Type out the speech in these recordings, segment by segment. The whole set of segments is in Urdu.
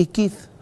21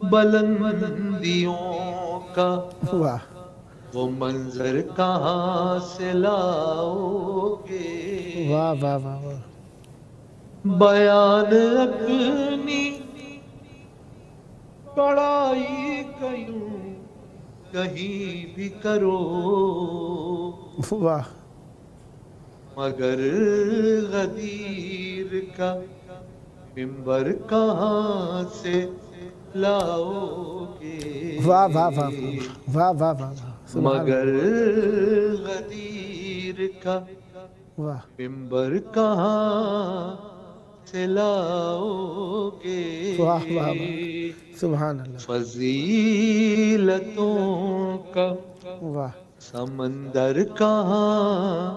بلندیوں کا واہ وہ منظر کہاں سے لاؤ گے واہ واہ واہ واہ بیان اپنی بڑائی کیوں کہیں بھی کرو واہ مگر غدیر کا ممبر کہاں سے لاؤ گے واہ واہ واہ واہ واہ واہ واہ مگر غدیر کا واہ ممبر کہاں سے لاؤ گے واہ واہ واہ سبحان اللہ فضیلتوں کا واہ سمندر کہاں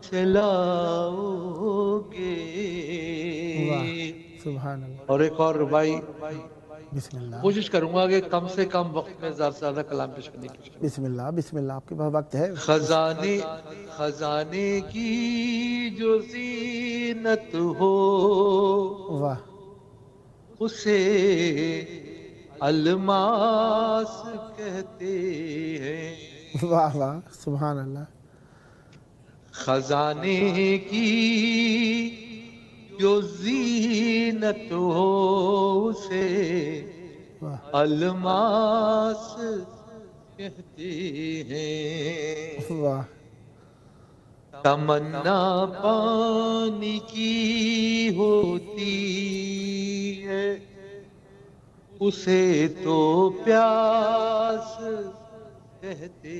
سے لاؤ گے واہ سبحان اللہ اور ایک اور ربائی بسم اللہ کوشش کروں گا کہ کم سے کم وقت میں زیادہ سے زیادہ کلام پیش کرنے کی کوشش کروں بسم اللہ بسم اللہ آپ کے پاس وقت ہے خزانے کی جو زینت ہو واہ اسے الماس کہتے ہیں واہ واہ سبحان اللہ خزانے کی جو زینت ہو اسے واہ الماس کہتے ہیں واہ تمنا پانی کی ہوتی ہے اسے تو پیاس کہتے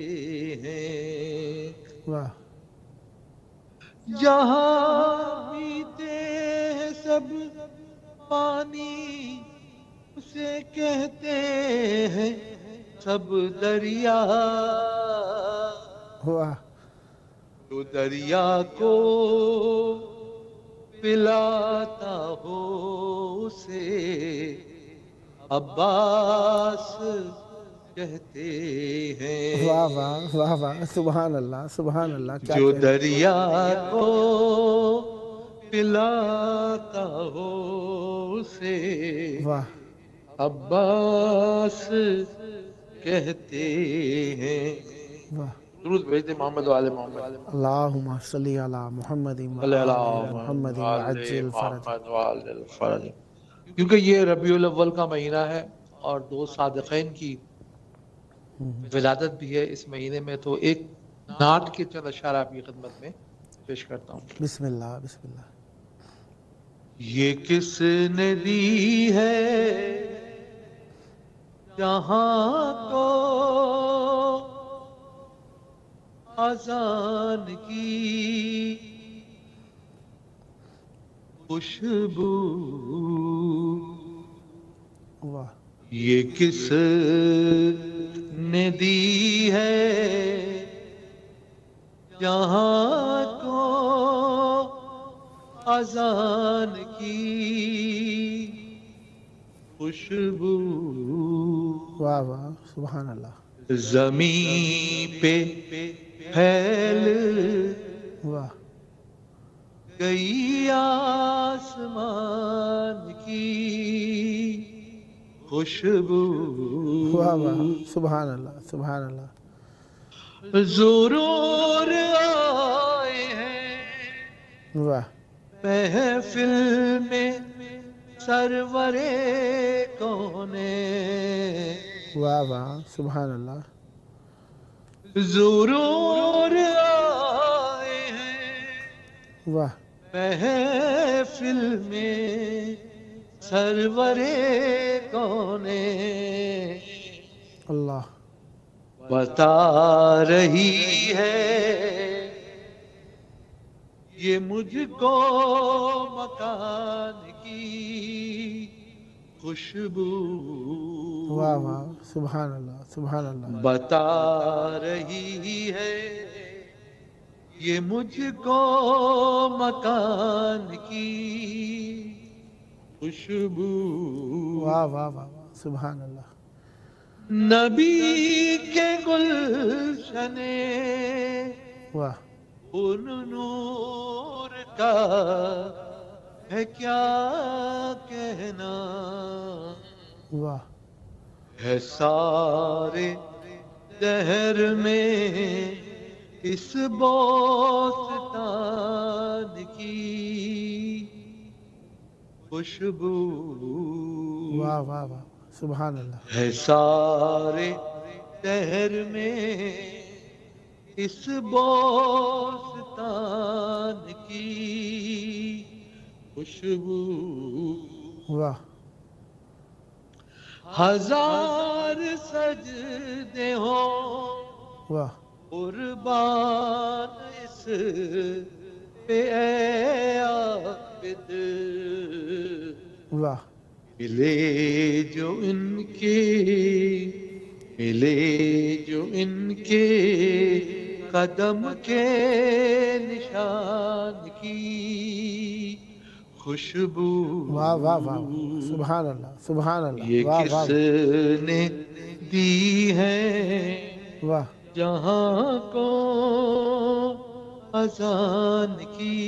ہیں واہ جہاں پیتے ہیں سب پانی اسے کہتے ہیں سب دریا واہ تو دریا کو پلاتا ہو اسے عباس کہتے ہیں واہ واہ واہ واہ سبحان اللہ سبحان اللہ کیا جو کہہ- دریا کو پلاتا ہو اسے واہ عباس کہتے ہیں واہ درود بھیجتے محمد وآل محمد اللہم صلی علی محمد صلی اللہ محمد وعجل فرج محمد وآل الفرج کیونکہ یہ ربیع الاول کا مہینہ ہے اور دو صادقین کی ولادت بھی ہے اس مہینے میں تو ایک نعت کے چند اشعار آپ کی خدمت میں پیش کرتا ہوں بسم اللہ بسم اللہ یہ کس نے دی ہے جہاں کو اذان کی خوشبو واہ یہ کس نے دی ہے جہاں کو اذان کی خوشبو واہ واہ سبحان اللہ زمین پہ پھیل واہ گئی آسمان کی خوشبو واہ واہ سبحان اللہ سبحان اللہ ضرور آئے ہیں واہ محفل میں سرور کونے واہ واہ سبحان اللہ ضرور آئے ہیں واہ محفل میں سرور کونے اللہ بتا رہی ہے یہ مجھ کو مکان کی خوشبو واہ واہ سبحان اللہ سبحان اللہ بتا رہی ہے یہ مجھ کو مکان کی خوشبو واہ واہ واہ واہ سبحان اللہ نبی کے گلشن واہ ان نور کا ہے کیا کہنا واہ ہے سارے دہر میں اس بوستان کی خوشبو، واہ واہ واہ، سبحان اللہ، ہے سارے دہر میں اس بوستان کی خوشبو، واہ، ہزار سجدے ہوں واہ، قربان اس پہ اے عابد، واہ، ملے جو ان کے قدم کے نشان کی خوشبو، واہ واہ واہ، سبحان اللہ، سبحان اللہ، یہ واہ کس واہ نے دی ہے واہ، جہاں کو اذان کی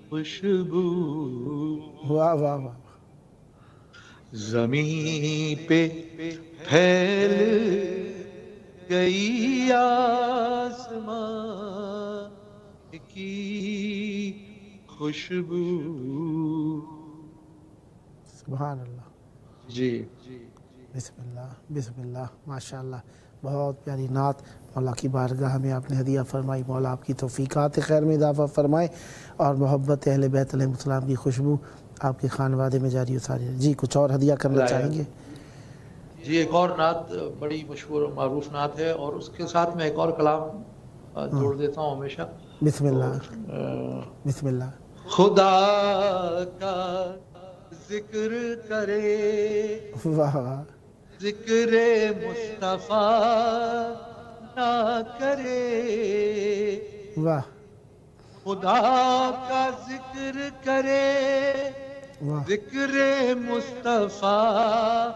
خوشبو، واہ واہ واہ، زمین پہ پھیل گئی آسمان کی خوشبو، سبحان اللہ، جی بسم اللہ، بسم اللہ، ماشاءاللہ، بہت پیاری نعت مولا کی بارگاہ میں آپ نے ہدیہ فرمائی، مولا آپ کی توفیقات خیر میں اضافہ فرمائے اور محبت اہل بیت علیہ السلام کی خوشبو آپ کے خانوادے میں جاری و ساری رہے۔ جی کچھ اور ہدیہ کرنا چاہیں گے؟ جی ایک اور نعت بڑی مشہور و معروف نعت ہے، اور اس کے ساتھ میں ایک اور کلام جوڑ دیتا ہوں ہمیشہ۔ بسم اللہ، بسم اللہ، خدا کا ذکر کرے، واہ واہ، ذکر مصطفیٰ نہ کرے، واہ خدا کا ذکر کرے، واہ، ذکر مصطفیٰ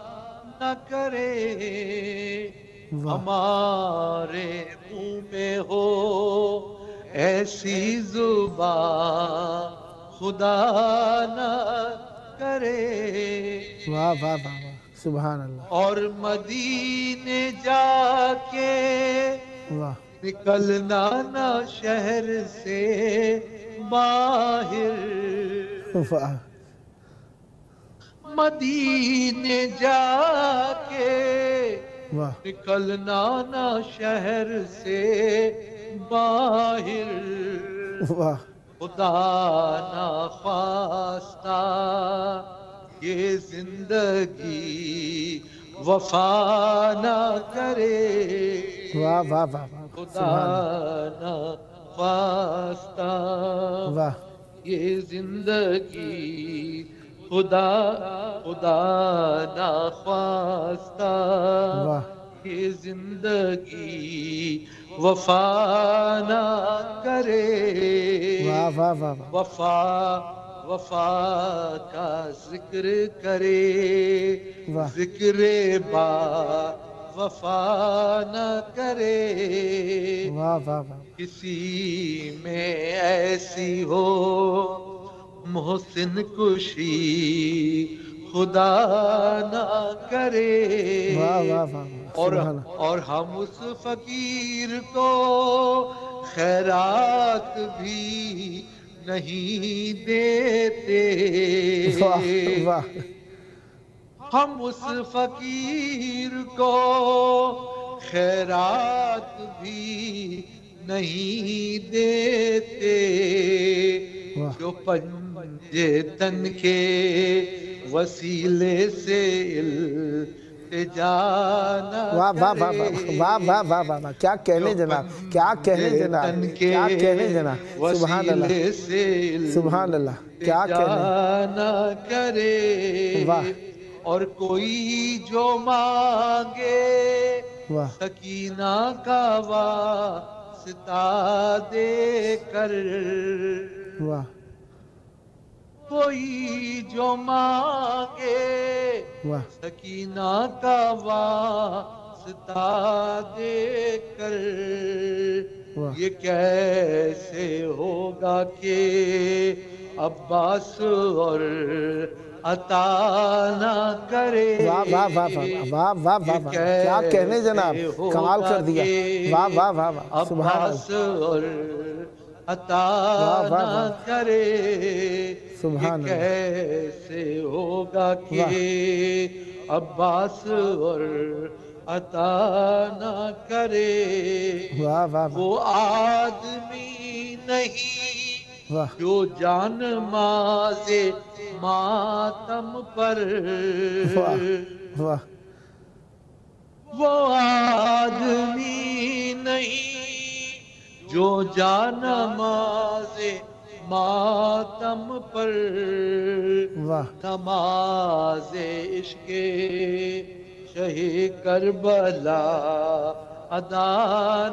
نہ کرے، واہ ہمارے منہ میں ہو ایسی زبان خدا نہ کرے، واہ واہ واہ واہ، سبحان اللہ، اور مدینے جا کے واہ نکلنا نہ شہر سے باہر، واہ، مدینے جا کے واہ نکلنا نہ شہر سے باہر، واہ، خدا نہ خواستہ یہ زندگی وفا نہ کرے، واہ واہ واہ واہ، خدا سبحان نہ خواستہ اللہ، واہ یہ زندگی خدا نہ خواستہ واہ، یہ زندگی وفا نہ کرے، واہ واہ واہ واہ، وفا کا ذکر کرے، واہ ذکر با وفا نہ کرے، واہ واہ واہ، کسی میں ایسی ہو محسن کشی خدا نہ کرے، واہ واہ واہ، سبحان اللہ، اور ہم اس فقیر کو خیرات بھی نہیں دیتے، واہ واہ، ہم اس فقیر کو خیرات بھی نہیں دیتے، واہ جو پنجے تن کے وسیلے سے التجا نہ واہ واہ واہ کرے، واہ واہ واہ واہ واہ، کیا کہنے جناب، کیا کہنے جناب، کیا کہنے جناب، سبحان اللہ، وسیلے سے سبحان اللہ، کیا کہنے، نہ کرے، واہ اور کوئی جو مانگے واہ سکینہ کا واسطہ دے کر، واہ کوئی جو مانگے واہ، سکینہ کا واسطہ دے کر، واہ یہ کیسے ہوگا کہ عباس اور عطا نہ کرے. واہ واہ واہ واہ واہ واہ واہ، کیا کہنے جناب، کمال کر دیا. واہ واہ واہ واہ، سبحان عباس اللہ. اور عطا واہ واہ نہ واہ، کرے. سبحان یہ اللہ. کیسے ہوگا کہ عباس اور عطا نہ کرے. واہ واہ واہ وہ آدمی نہیں واہ جو جان مازے ماتم پر. واہ واہ وہ آدمی نہیں جو جان مازے ماتم پر. واہ نماز عشق شہ کربلا ادا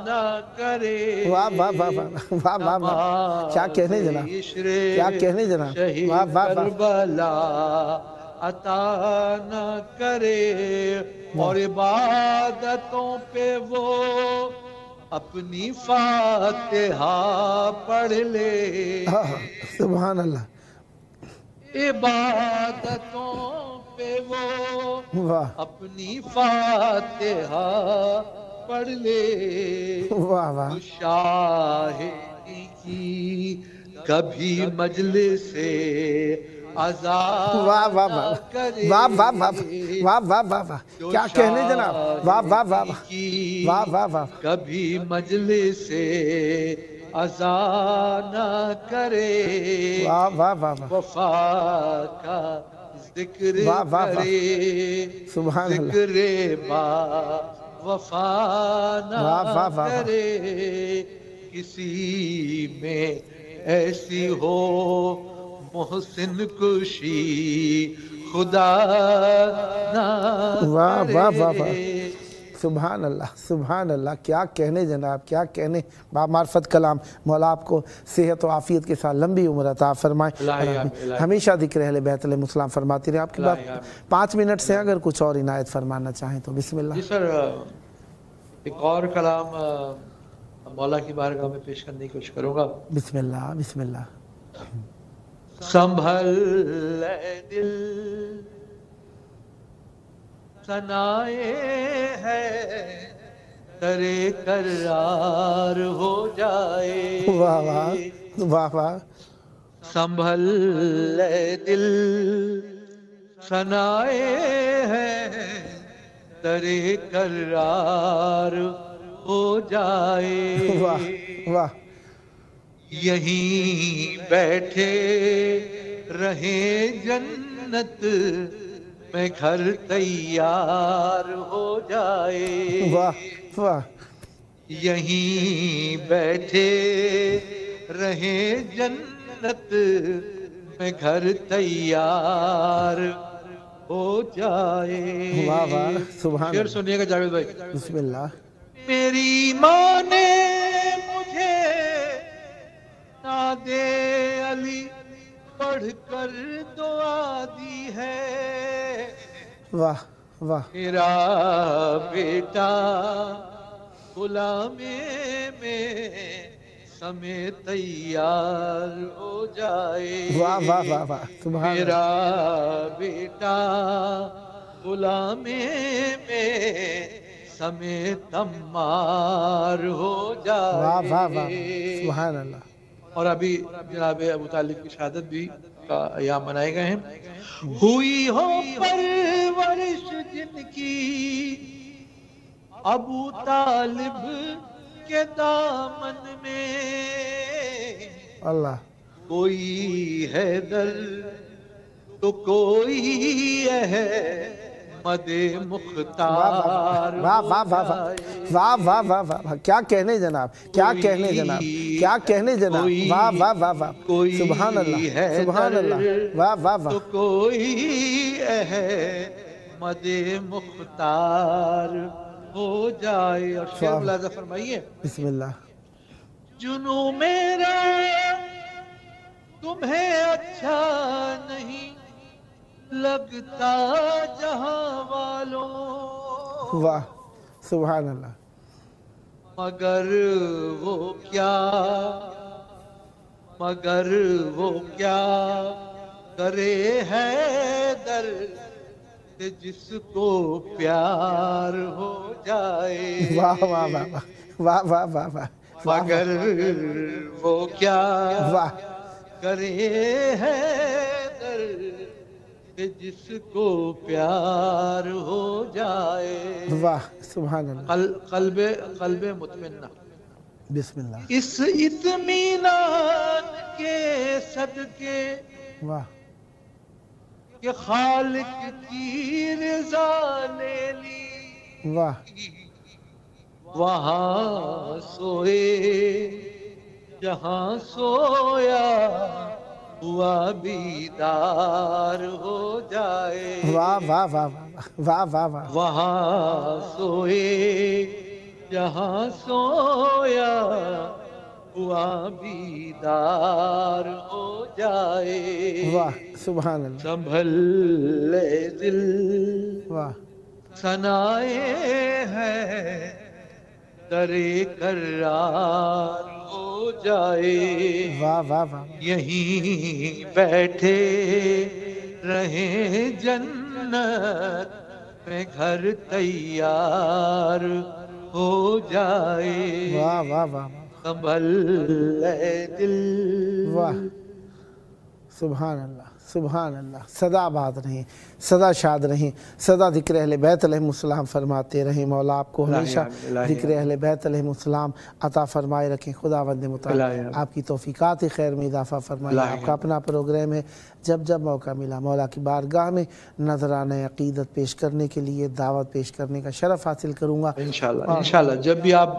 نہ کرے. واہ واہ واہ واہ واہ واہ واہ، کیا کہنے جناب، کیا کہنے جناب. واہ واہ واہ کربلا عطا نہ کرے. اور عبادتوں پہ وہ اپنی فاتحہ پڑھ لے. سبحان اللہ. عبادتوں پہ وہ واہ اپنی فاتحہ پڑھ لے. واہ واہ تو شاہدی کی کبھی مجلس سے عذاب واہ واہ نہ کرے. واہ واہ واہ واہ واہ واہ واہ، کیا کہنے جناب. واہ واہ واہ واہ واہ واہ، کبھی مجلس سے عذاب نہ کرے. واہ واہ واہ واہ، وفا کا ذکر واہ واہ واہ، کرے. سبحان اللہ. ذکر با وفا نہ واہ واہ واہ، کرے. کسی میں ایسی ہو محسن کشی خدا نہ واہ واہ واہ واہ، کرے. سبحان اللہ سبحان اللہ، کیا کہنے جناب، کیا کہنے. بامعرفت کلام مولا آپ کو صحت و عافیت کے ساتھ لمبی عمر عطا فرمائے. ہمیشہ ذکر اہل بیت علیہ السلام فرماتی رہے. آپ کی بات 5 منٹ سے اگر کچھ اور عنایت فرمانا چاہیں تو بسم اللہ. جی سر، ایک اور کلام مولا کی بارگاہ میں پیش کرنے کی کوشش کروں گا. بسم اللہ بسم اللہ. سنبھل اے دل ثنائے ہے ترے قرار ہو جائے. واہ واہ واہ واہ، سنبھل اے دل ثنائے ہے ترے قرار ہو جائے. واہ واہ، یہیں بیٹھے رہے جنت میں گھر تیار ہو جائے. واہ واہ، یہیں بیٹھے رہے جنت میں گھر تیار ہو جائے. واہ واہ، سبحان شعر اللہ. سنیے گا جاوید بھائی. بسم اللہ. میری ماں نے مجھے نادے علی پڑھ کر دعا دی ہے. واہ واہ، میرا بیٹا غلامے میں سمے تیار ہو جائے. واہ واہ واہ واہ، سبحان اللہ. میرا بیٹا غلامے میں سمے تمار ہو جائے. واہ واہ واہ، سبحان اللہ. اور ابھی جناب ابو طالب کی شہادت بھی کا ایام منائے گئے ہیں. ہوئی ہو پرورش جن کی ابو طالب کے دامن میں. اللہ. کوئی حیدر تو کوئی احمد مختار. واہ واہ واہ واہ واہ واہ واہ واہ، کیا کہنے جناب، کیا کہنے جناب، کیا کہنے جناب. واہ واہ واہ واہ، سبحان اللہ سبحان اللہ. واہ واہ واہ، تو کوئی احمد مختار ہو جائے. اور شعر ملاحظہ فرمائیے. بسم اللہ. جنوں میرا تمہیں اچھا نہیں لگتا جہاں والوں. واہ، سبحان اللہ. مگر وہ کیا کرے ہے درد جس کو پیار ہو جائے. واہ واہ واہ واہ واہ واہ واہ مگر وہ کیا واہ کرے ہے درد جس کو پیار ہو جائے. واہ سبحان اللہ. قلب مطمئنہ. بسم اللہ. اس اطمینان کے صدقے واہ کہ خالق کی رضا لے لی. واہ وہاں سوئے جہاں سویا ہوا بیدار ہو جائے. واہ واہ واہ واہ واہ واہ. وہاں سوئے جہاں سویا ہوا بیدار ہو جائے. واہ سبحان اللہ. سنبھل لے دل واہ ثنائے ہے درے کرار ہو جائے. واہ واہ واہ. یہیں بیٹھے رہیں جنت میں گھر تیار ہو جائے. واہ واہ واہ. سنبھل لے دل. واہ سبحان اللہ سبحان اللہ. سدا آباد رہیں، سدا شاد رہیں، سدا ذکر اہل بیت علیہ السلام فرماتے رہیں. مولا آپ کو ہمیشہ ذکر اہل بیت علیہ السلام عطا فرمائے رکھیں. خداوند متعال آپ کی توفیقات خیر میں اضافہ فرمائے. آپ کا اپنا پروگرام ہے، جب جب موقع ملا مولا کی بارگاہ میں نذرانہ عقیدت پیش کرنے کے لیے دعوت پیش کرنے کا شرف حاصل کروں گا انشاءاللہ. جب بھی آپ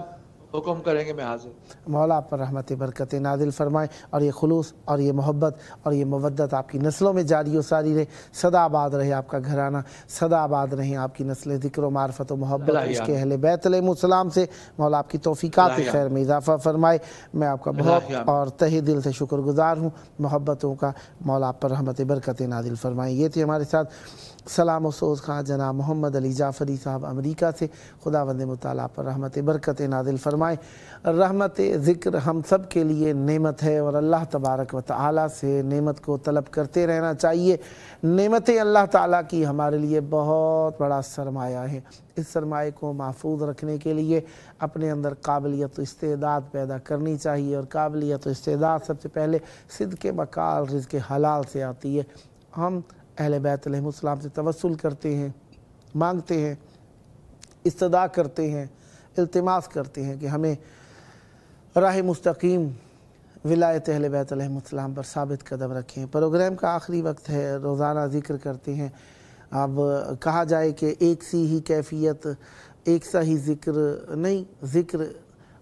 حکم کریں گے میں حاضر. مولا آپ پر رحمت برکت نازل فرمائے اور یہ خلوص اور یہ محبت اور یہ مودت آپ کی نسلوں میں جاری و ساری رہے. صدا آباد رہے آپ کا گھرانہ، صدا آباد رہیں آپ کی نسل. ذکر و معرفت و محبت عشق اہل بیت علیہ السلام سے مولا آپ کی توفیقات خیر میں اضافہ فرمائے. میں آپ کا بہت اور تہہ دل سے شکر گزار ہوں. محبتوں کا مولا آپ پر رحمت برکت نازل فرمائے. یہ تھے ہمارے ساتھ سلام و سوز خان جناب محمد علی جعفری صاحب امریکہ سے. خداوند متعال پر رحمت برکت نازل فرمائے. رحمت ذکر ہم سب کے لیے نعمت ہے اور اللہ تبارک و تعالی سے نعمت کو طلب کرتے رہنا چاہیے. نعمتیں اللہ تعالیٰ کی ہمارے لیے بہت بڑا سرمایہ ہے. اس سرمایہ کو محفوظ رکھنے کے لیے اپنے اندر قابلیت و استعداد پیدا کرنی چاہیے. اور قابلیت و استعداد سب سے پہلے صدق مقال رزق حلال سے آتی ہے. ہم اہل بیت علیہ السلام سے توسل کرتے ہیں، مانگتے ہیں، استدعا کرتے ہیں، التماس کرتے ہیں کہ ہمیں راہ مستقیم ولایت اہل بیت علیہ السلام پر ثابت قدم رکھیں. پروگرام کا آخری وقت ہے، روزانہ ذکر کرتے ہیں. اب کہا جائے کہ ایک سی ہی کیفیت، ایک سا ہی ذکر نہیں. ذکر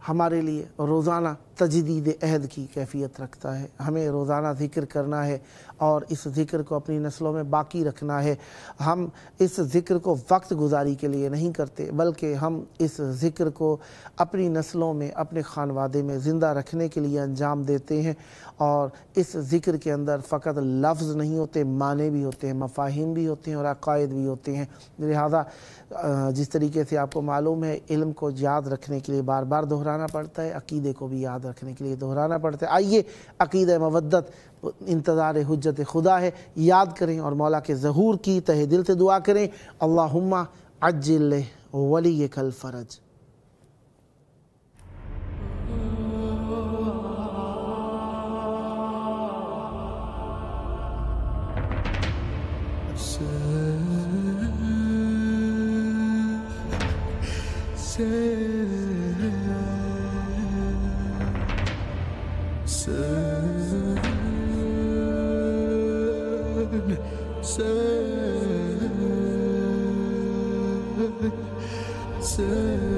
ہمارے لیے روزانہ تجدید عہد کی کیفیت رکھتا ہے. ہمیں روزانہ ذکر کرنا ہے اور اس ذکر کو اپنی نسلوں میں باقی رکھنا ہے. ہم اس ذکر کو وقت گزاری کے لیے نہیں کرتے بلکہ ہم اس ذکر کو اپنی نسلوں میں اپنے خانوادے میں زندہ رکھنے کے لیے انجام دیتے ہیں. اور اس ذکر کے اندر فقط لفظ نہیں ہوتے، معنی بھی ہوتے ہیں، مفاہیم بھی ہوتے ہیں اور عقائد بھی ہوتے ہیں. لہذا جس طریقے سے آپ کو معلوم ہے علم کو یاد رکھنے کے لیے بار بار دہرانا پڑتا ہے، عقیدے کو بھی یاد رکھنے کے لیے دہرانا پڑتا ہے. آئیے عقیدہ مودت انتظار حجت خدا ہے، یاد کریں اور مولا کے ظہور کی تہ دل سے دعا کریں. اللہم عجل ولیک الفرج. Say